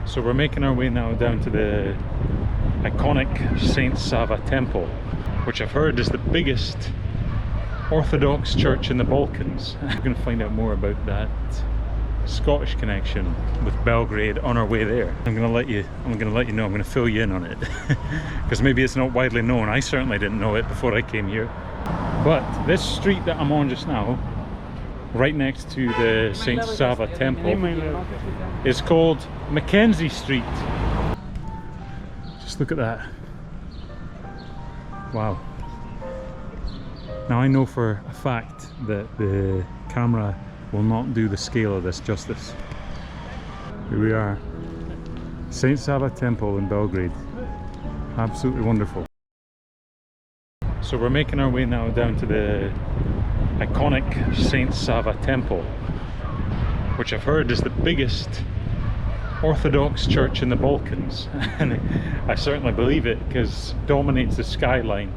So we're making our way now down to the iconic Saint Sava Temple, which I've heard is the biggest Orthodox church in the Balkans. We're going to find out more about that Scottish connection with Belgrade on our way there. I'm going to let you know, I'm going to fill you in on it because maybe it's not widely known. I certainly didn't know it before I came here. But this street that I'm on just now, right next to the Saint Sava Temple, is called Mackenzie Street. Just look at that. Wow. Now I know for a fact that the camera will not do the scale of this justice. Here we are, Saint Sava Temple in Belgrade. Absolutely wonderful. So we're making our way now down to the iconic Saint Sava Temple, which I've heard is the biggest Orthodox church in the Balkans. And I certainly believe it because it dominates the skyline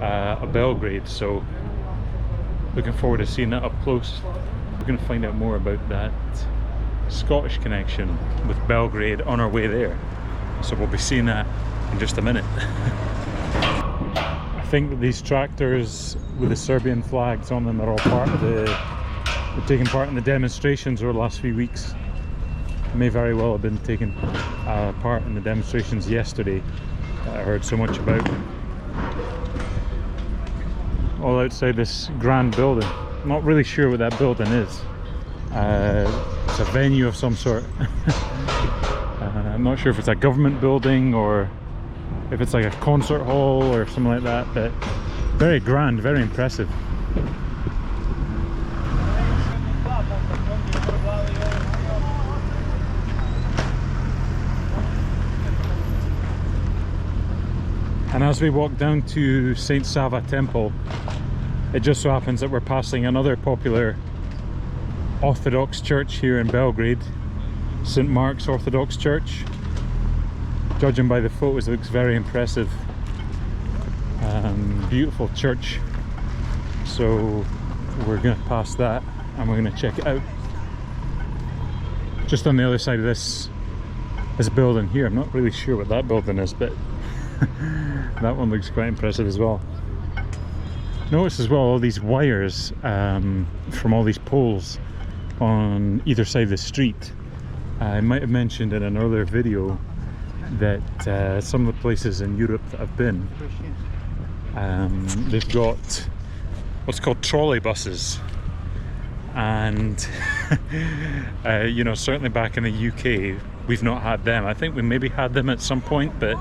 of Belgrade. So looking forward to seeing that up close. We're going to find out more about that Scottish connection with Belgrade on our way there. So we'll be seeing that in just a minute. I think that these tractors with the Serbian flags on them are all part of they're taking part in the demonstrations over the last few weeks. May very well have been taking part in the demonstrations yesterday that I heard so much about. All outside this grand building. I'm not really sure what that building is. It's a venue of some sort. I'm not sure if it's a government building or if it's like a concert hall or something like that, but very grand, very impressive. And as we walk down to Saint Sava Temple, it just so happens that we're passing another popular Orthodox church here in Belgrade, St. Mark's Orthodox Church. Judging by the photos, it looks very impressive. Beautiful church. So we're going to pass that and we're going to check it out. Just on the other side of this building here, I'm not really sure what that building is, but that one looks quite impressive as well. Notice as well all these wires from all these poles on either side of the street. I might have mentioned in an earlier video that some of the places in Europe that I've been, they've got what's called trolley buses, and you know, certainly back in the UK we've not had them. I think we maybe had them at some point, but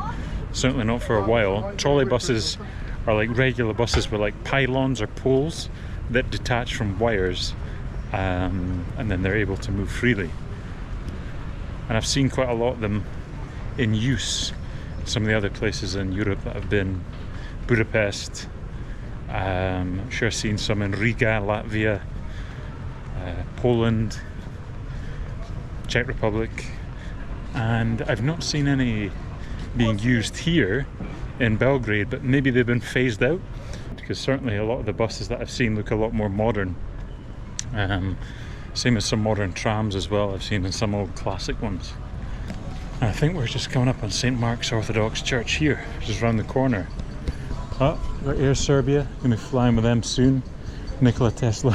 certainly not for a while. Trolley buses are like regular buses with like pylons or poles that detach from wires, and then they're able to move freely. And I've seen quite a lot of them in use in some of the other places in Europe that I've been. Budapest, I'm sure I've seen some in Riga, Latvia, Poland, Czech Republic, and I've not seen any being used here in Belgrade, but maybe they've been phased out, because certainly a lot of the buses that I've seen look a lot more modern. Same as some modern trams as well I've seen in some old classic ones. And I think we're just coming up on St. Mark's Orthodox Church here, just around the corner. Oh, right here, Serbia. Gonna be flying with them soon. Nicola Tesla.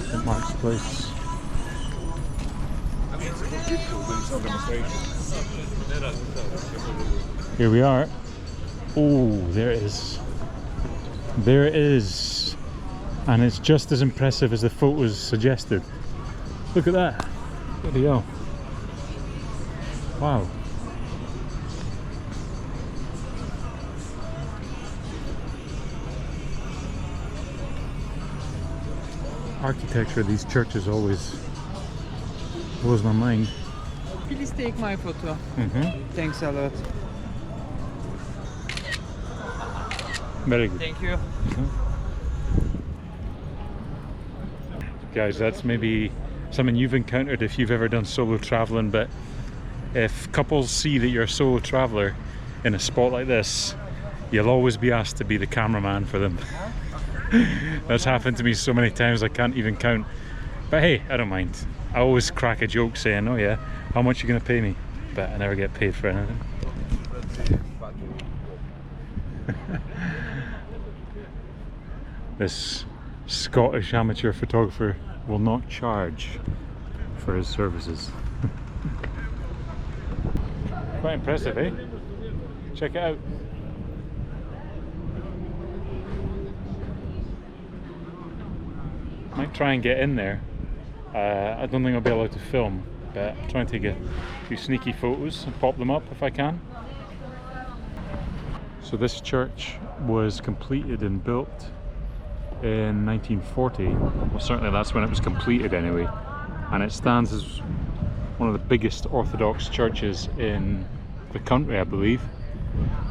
St. Mark's Place. Here we are. Oh, there it is. There it is. And it's just as impressive as the photos suggested. Look at that. Bloody hell. Wow. Architecture of these churches always blows my mind. Please take my photo. Thanks a lot. Very good. Thank you. Guys, that's maybe something you've encountered if you've ever done solo traveling, but if couples see that you're a solo traveler in a spot like this, you'll always be asked to be the cameraman for them. That's happened to me so many times I can't even count. But hey, I don't mind. I always crack a joke saying, oh yeah, how much are you going to pay me? But I never get paid for anything. This Scottish amateur photographer will not charge for his services. Quite impressive, eh? Check it out. Might try and get in there. I don't think I'll be allowed to film, but I'm trying to take a few sneaky photos and pop them up if I can. So this church was completed and built in 1940. Well, certainly that's when it was completed anyway. And it stands as one of the biggest Orthodox churches in the country, I believe.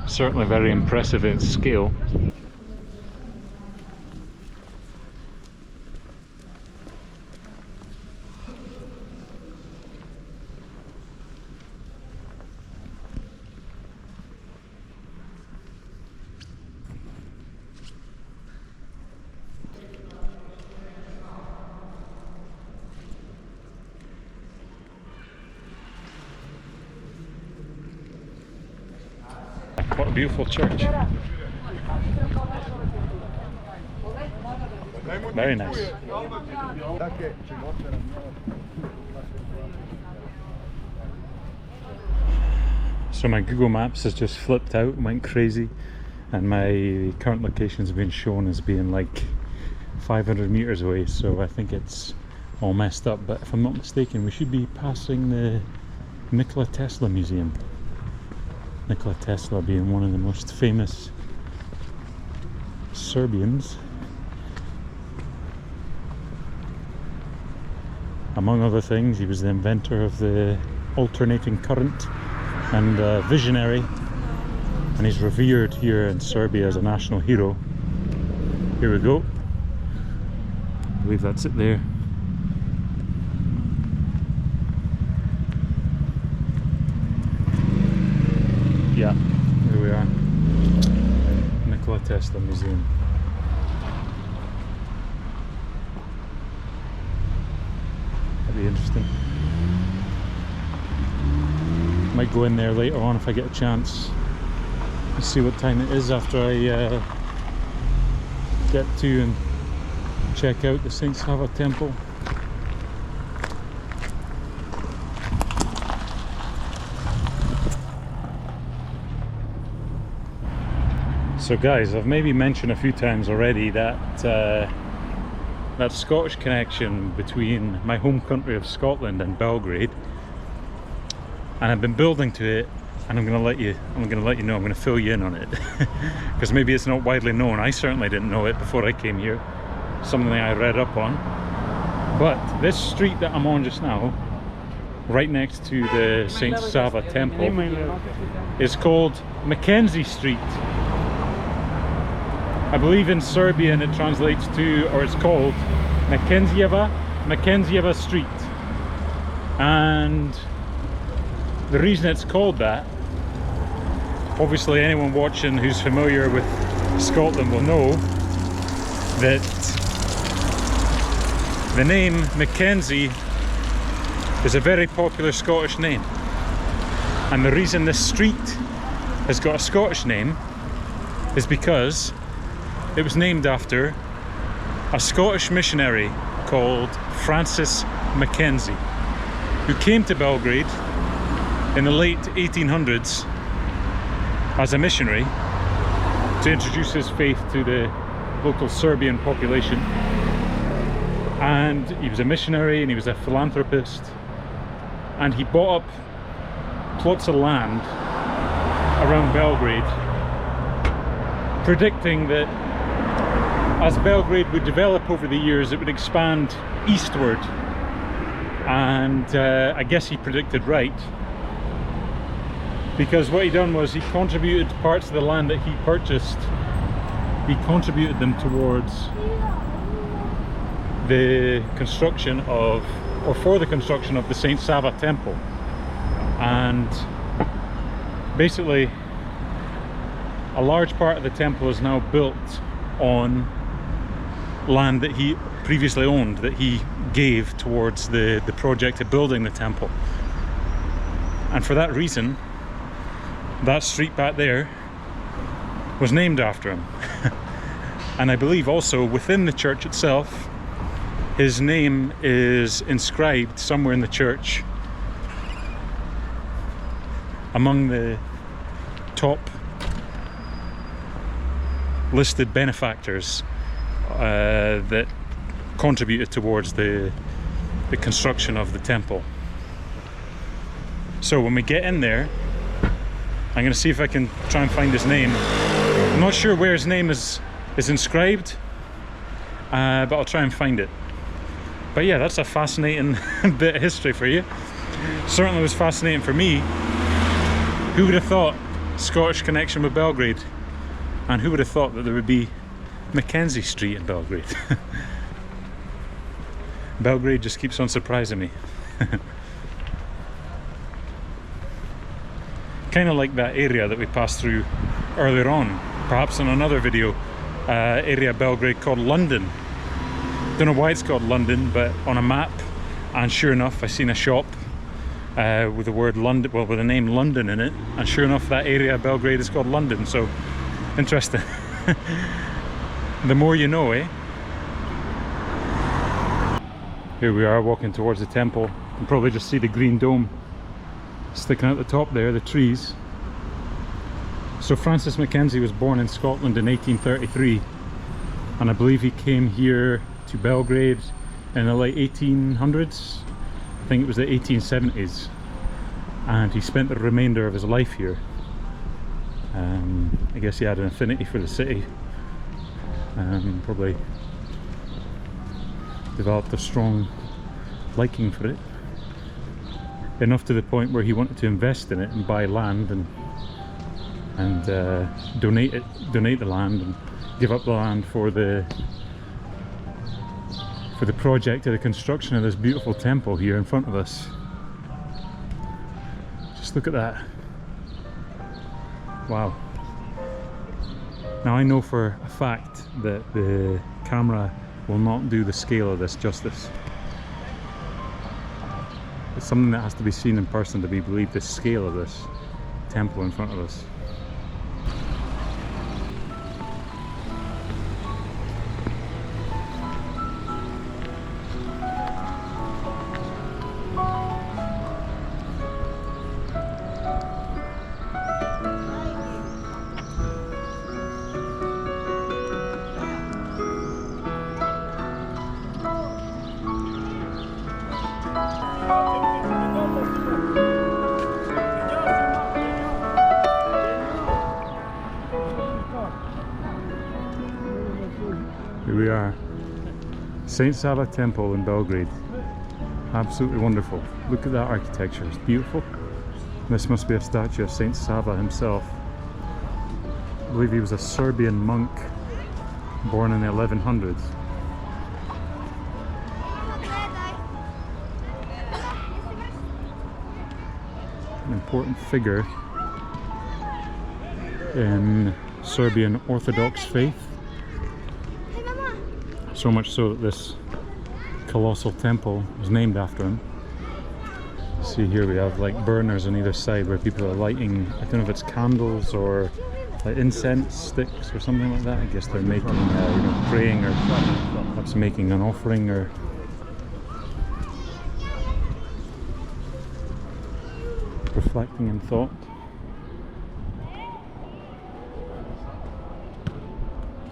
Certainly very impressive in its scale. What a beautiful church. Very nice. So my Google Maps has just flipped out and went crazy, and my current location has been shown as being like 500 meters away, so I think it's all messed up. But if I'm not mistaken, we should be passing the Nikola Tesla Museum. Nikola Tesla being one of the most famous Serbians. Among other things, he was the inventor of the alternating current and visionary, and he's revered here in Serbia as a national hero. Here we go. I believe that's it there. Yeah, here we are. Nikola Tesla Museum. That'd be interesting. Might go in there later on if I get a chance. Let's see what time it is after I get to and check out the Saint Sava Temple. So guys, I've maybe mentioned a few times already that that Scottish connection between my home country of Scotland and Belgrade, and I've been building to it, and I'm going to let you know, I'm going to fill you in on it because maybe it's not widely known. I certainly didn't know it before I came here, something I read up on. But this street that I'm on just now, right next to the Saint Sava Temple, is called Mackenzie Street. I believe in Serbian it translates to, or it's called, Mackenzieva Street. And the reason it's called that, obviously anyone watching who's familiar with Scotland will know that the name Mackenzie is a very popular Scottish name. And the reason this street has got a Scottish name is because it was named after a Scottish missionary called Francis Mackenzie, who came to Belgrade in the late 1800s as a missionary to introduce his faith to the local Serbian population. And he was a missionary and he was a philanthropist, and he bought up plots of land around Belgrade, predicting that as Belgrade would develop over the years, it would expand eastward. And I guess he predicted right, because what he done was he contributed parts of the land that he purchased, he contributed them towards the construction of, or for the construction of, the Saint Sava Temple. And basically a large part of the temple is now built on land that he previously owned that he gave towards the project of building the temple. And for that reason, that street back there was named after him. And I believe also within the church itself, his name is inscribed somewhere in the church among the top listed benefactors that contributed towards the construction of the temple. So when we get in there, I'm going to see if I can try and find his name. I'm not sure where his name is inscribed, but I'll try and find it. But yeah, that's a fascinating bit of history for you. Certainly was fascinating for me. Who would have thought Scottish connection with Belgrade? And who would have thought that there would be Mackenzie Street in Belgrade? Belgrade just keeps on surprising me. Kind of like that area that we passed through earlier on, perhaps in another video, area of Belgrade called London. Don't know why it's called London, but on a map, and sure enough, I seen a shop with the word London, well, with the name London in it, and sure enough, that area of Belgrade is called London. So interesting. The more you know, eh? Here we are walking towards the temple. You can probably just see the green dome sticking out the top there, the trees. So Francis Mackenzie was born in Scotland in 1833, and I believe he came here to Belgrade in the late 1800s. I think it was the 1870s, and he spent the remainder of his life here. I guess he had an affinity for the city, probably developed a strong liking for it, enough to the point where he wanted to invest in it and buy land and donate the land and give up the land for the project of the construction of this beautiful temple here in front of us. Just look at that. Wow. Now I know for a fact that the camera will not do the scale of this justice. It's something that has to be seen in person to be believed, the scale of this temple in front of us. Here we are, Saint Sava Temple in Belgrade. Absolutely wonderful. Look at that architecture, it's beautiful. This must be a statue of Saint Sava himself. I believe he was a Serbian monk born in the 1100s. An important figure in Serbian Orthodox faith. So much so that this colossal temple was named after him. See, here we have like burners on either side where people are lighting, I don't know if it's candles or like incense sticks or something like that. I guess they're making, praying or perhaps making an offering or... reflecting in thought.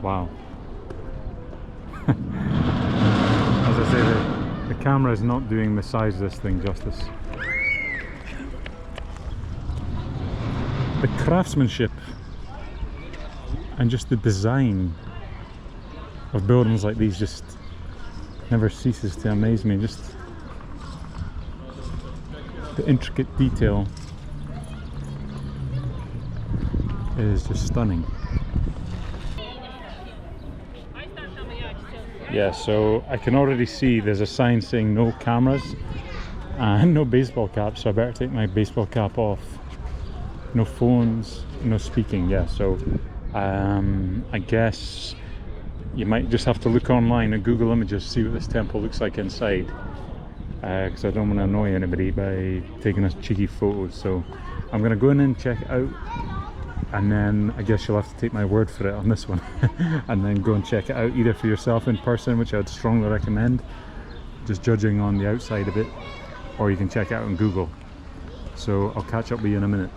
Wow. As I say, the camera is not doing the size of this thing justice. The craftsmanship and just the design of buildings like these just never ceases to amaze me. Just the intricate detail is just stunning. Yeah, so I can already see there's a sign saying no cameras and no baseball caps, so I better take my baseball cap off. No phones, no speaking. Yeah, so I guess you might just have to look online and Google images, see what this temple looks like inside, because I don't want to annoy anybody by taking us cheeky photos. So I'm going to go in and check it out, and then I guess you'll have to take my word for it on this one and then go and check it out either for yourself in person, which I'd strongly recommend, just judging on the outside of it, or you can check it out on Google. So I'll catch up with you in a minute.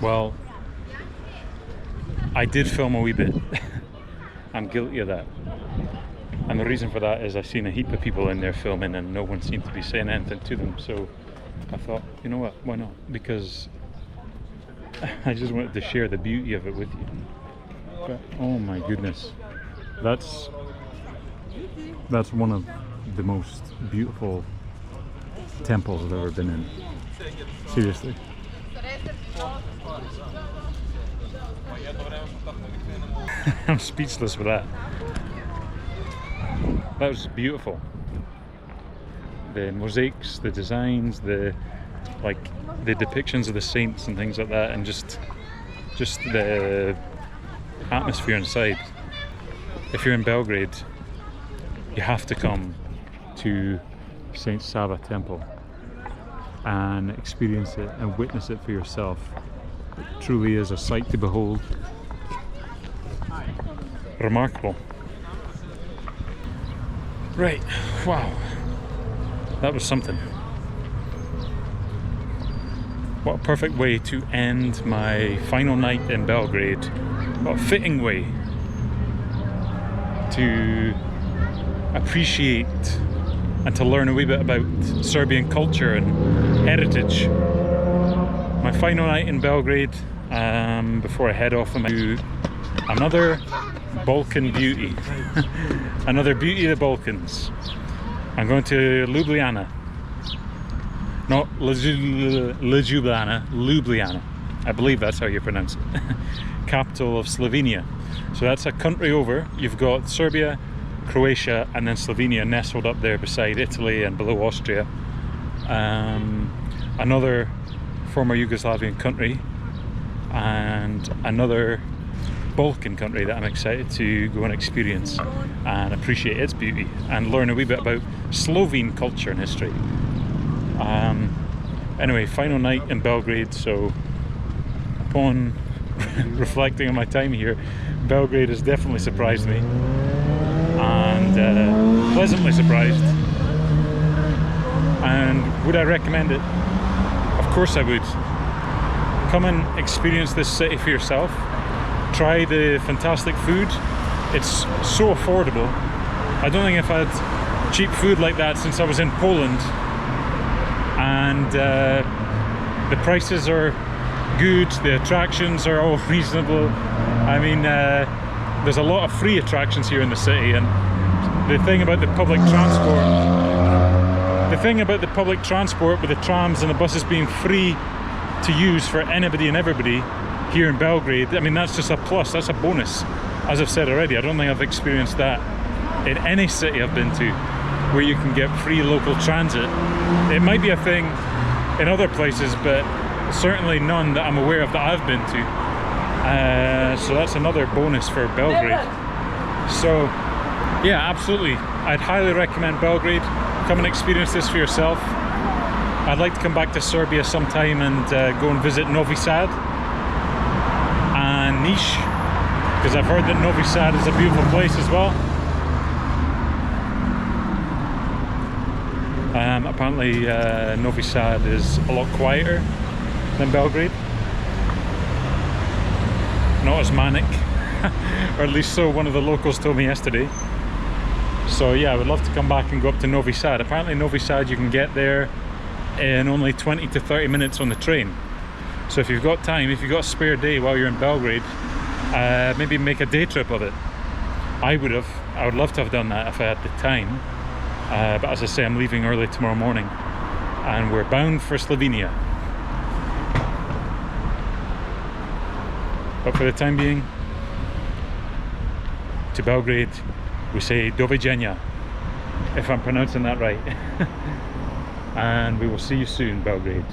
Well, I did film a wee bit. I'm guilty of that. And the reason for that is I've seen a heap of people in there filming and no one seemed to be saying anything to them. So I thought, you know what, why not? Because I just wanted to share the beauty of it with you. But, oh my goodness. That's one of the most beautiful temples I've ever been in. Seriously. I'm speechless with that. That was beautiful. The mosaics, the designs, the depictions of the saints and things like that, and just the atmosphere inside. If you're in Belgrade, you have to come to Saint Sava Temple and experience it and witness it for yourself. It truly is a sight to behold. Remarkable. Right, wow, that was something. What a perfect way to end my final night in Belgrade. What a fitting way to appreciate and to learn a wee bit about Serbian culture and heritage. My final night in Belgrade, before I head off to another Balkan beauty. Another beauty of the Balkans. I'm going to Ljubljana. Not Ljubljana, Ljubljana. I believe that's how you pronounce it. Capital of Slovenia. So that's a country over. You've got Serbia, Croatia, and then Slovenia nestled up there beside Italy and below Austria. Another former Yugoslavian country, and another Balkan country that I'm excited to go and experience and appreciate its beauty and learn a wee bit about Slovene culture and history. Anyway, final night in Belgrade, so upon reflecting on my time here, Belgrade has definitely surprised me, and pleasantly surprised. And would I recommend it? Of course I would. Come and experience this city for yourself. Try the fantastic food. It's so affordable. I don't think I've had cheap food like that since I was in Poland. And the prices are good, the attractions are all reasonable. I mean, there's a lot of free attractions here in the city, and the thing about the public transport with the trams and the buses being free to use for anybody and everybody here in Belgrade, I mean, that's just a plus, that's a bonus. As I've said already, I don't think I've experienced that in any city I've been to, where you can get free local transit. It might be a thing in other places, but certainly none that I'm aware of that I've been to. So that's another bonus for Belgrade. So yeah, absolutely, I'd highly recommend Belgrade. Come and experience this for yourself. I'd like to come back to Serbia sometime and go and visit Novi Sad and Niš, because I've heard that Novi Sad is a beautiful place as well. Apparently Novi Sad is a lot quieter than Belgrade. not as manic, or at least so one of the locals told me yesterday. So yeah, I would love to come back and go up to Novi Sad. Apparently Novi Sad you can get there in only 20 to 30 minutes on the train. So if you've got time, if you've got a spare day while you're in Belgrade, maybe make a day trip of it. I would love to have done that if I had the time. But as I say, I'm leaving early tomorrow morning and we're bound for Slovenia. But for the time being, to Belgrade, we say Doviđenja, if I'm pronouncing that right. And we will see you soon, Belgrade.